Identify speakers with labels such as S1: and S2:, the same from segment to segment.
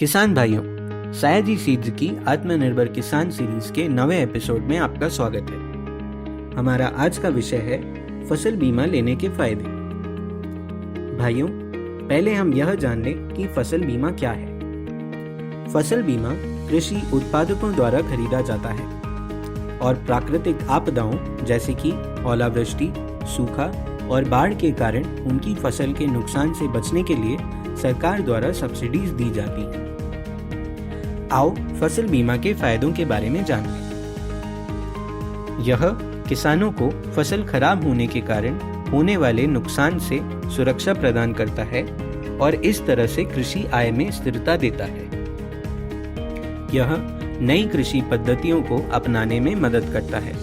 S1: किसान भाइयों, सयाजी सीड्स की आत्मनिर्भर किसान सीरीज के नवे एपिसोड में आपका स्वागत है। हमारा आज का विषय है फसल बीमा लेने के फायदे। भाइयों, पहले हम यह जान लें कि फसल बीमा क्या है। फसल बीमा कृषि उत्पादकों द्वारा खरीदा जाता है और प्राकृतिक आपदाओं जैसे कि ओलावृष्टि, सूखा और बाढ़ के कारण उनकी फसल के नुकसान से बचने के लिए सरकार द्वारा सब्सिडीज दी जाती हैं। आओ फसल बीमा के फायदों के बारे में जानें। यह किसानों को फसल खराब होने के कारण होने वाले नुकसान से सुरक्षा प्रदान करता है और इस तरह से कृषि आय में स्थिरता देता है। यह नई कृषि पद्धतियों को अपनाने में मदद करता है।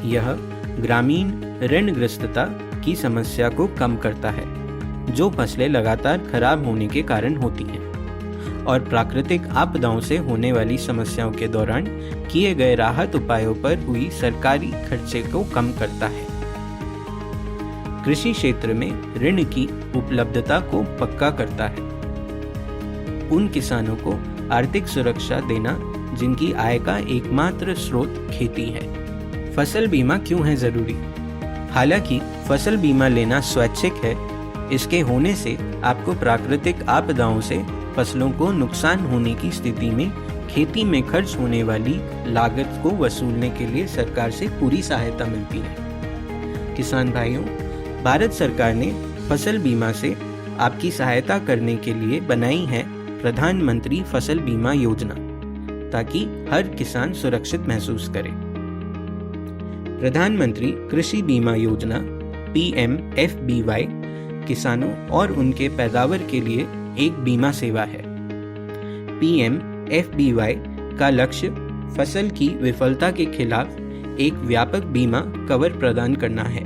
S1: यह ग्रामीण ऋणग्रस्तता की समस्या को कम करता है, जो फसलें लगातार खराब होने के कारण होती हैं, और प्राकृतिक आपदाओं से होने वाली समस्याओं के दौरान किए गए राहत उपायों पर हुई सरकारी खर्चे को कम करता है। कृषि क्षेत्र में ऋण की उपलब्धता को पक्का करता है। उन किसानों को आर्थिक सुरक्षा देना जिनकी आय का एकमात्र स्रोत खेती है। फसल बीमा क्यों है जरूरी? हालांकि फसल बीमा लेना स्वैच्छिक है, इसके होने से आपको प्राकृतिक आपदाओं से फसलों को नुकसान होने की स्थिति में खेती में खर्च होने वाली लागत को वसूलने के लिए सरकार से पूरी सहायता मिलती है। किसान भाइयों, भारत सरकार ने फसल बीमा से आपकी सहायता करने के लिए बनाई है प्रधानमंत्री फसल बीमा योजना, ताकि हर किसान सुरक्षित महसूस करे। प्रधानमंत्री कृषि बीमा योजना PMFBY किसानों और उनके पैदावार के लिए एक बीमा सेवा है। PMFBY का लक्ष्य फसल की विफलता के खिलाफ एक व्यापक बीमा कवर प्रदान करना है,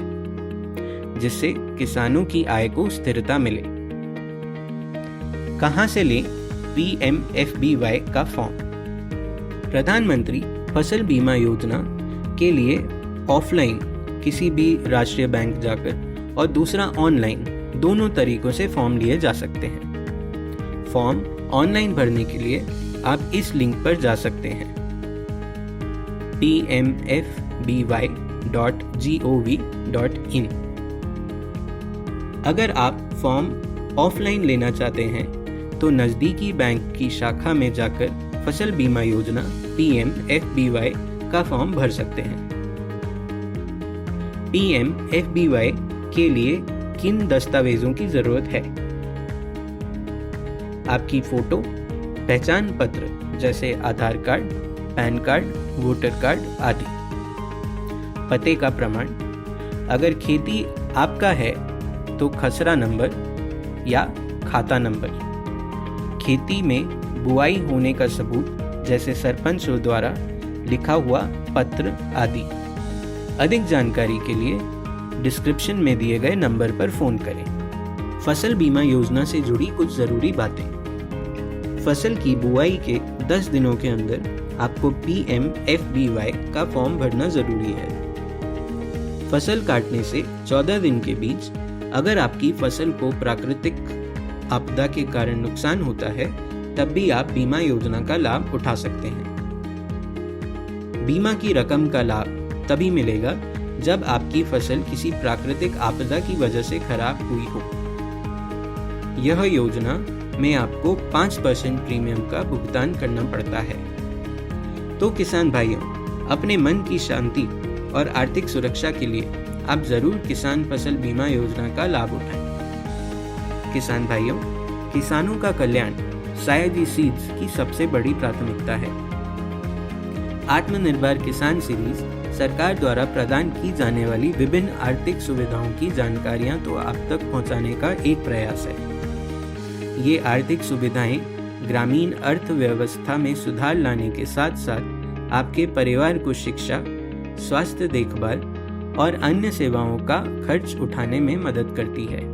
S1: जिससे किसानों की आय को स्थिरता मिले। कहां से लें PMFBY का फॉर्म? प्रधानमंत्री फसल बीमा योजना के लिए ऑफलाइन किसी भी राष्ट्रीय बैंक जाकर और दूसरा ऑनलाइन, दोनों तरीकों से फॉर्म लिए जा सकते हैं। फॉर्म ऑनलाइन भरने के लिए आप इस लिंक पर जा सकते हैं pmfby.gov.in। अगर आप फॉर्म ऑफलाइन लेना चाहते हैं तो नज़दीकी बैंक की शाखा में जाकर फसल बीमा योजना PMFBY का फॉर्म भर सकते हैं। PMFBY के लिए किन दस्तावेजों की जरूरत है? आपकी फोटो, पहचान पत्र जैसे Aadhaar card, PAN card, voter card आदि, पते का प्रमाण, अगर खेती आपका है तो खसरा नंबर या खाता नंबर, खेती में बुआई होने का सबूत जैसे सरपंच द्वारा लिखा हुआ पत्र आदि। अधिक जानकारी के लिए डिस्क्रिप्शन में दिए गए नंबर पर फोन करें। फसल बीमा योजना से जुड़ी कुछ जरूरी बातें। फसल की बुआई के 10 दिनों के अंदर आपको PMFBY का फॉर्म भरना जरूरी है। फसल काटने से 14 दिन के बीच अगर आपकी फसल को प्राकृतिक आपदा के कारण नुकसान होता है, तब भी आप बीमा योजना का लाभ उठा सकते हैं। बीमा की रकम का लाभ तभी मिलेगा जब आपकी फसल किसी प्राकृतिक आपदा की वजह से खराब हुई हो। यह योजना में आपको 5% प्रीमियम का भुगतान करना पड़ता है। तो किसान भाइयों, अपने मन की शांति और आर्थिक सुरक्षा के लिए आप जरूर किसान फसल बीमा योजना का लाभ उठाएं। किसान भाइयों, किसानों का कल्याण सयाजी सीड्स की सबसे बड़ी प्राथमिकता है। आत्मनिर्भर किसान सीरीज सरकार द्वारा प्रदान की जाने वाली विभिन्न आर्थिक सुविधाओं की जानकारियां तो आप तक पहुंचाने का एक प्रयास है। ये आर्थिक सुविधाएं ग्रामीण अर्थव्यवस्था में सुधार लाने के साथ साथ आपके परिवार को शिक्षा, स्वास्थ्य देखभाल और अन्य सेवाओं का खर्च उठाने में मदद करती है।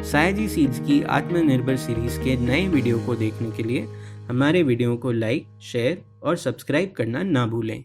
S1: सयाजी सीड्स की आत्मनिर्भर सीरीज के नए वीडियो को देखने के लिए हमारे वीडियो को लाइक, शेयर और सब्सक्राइब करना ना भूलें।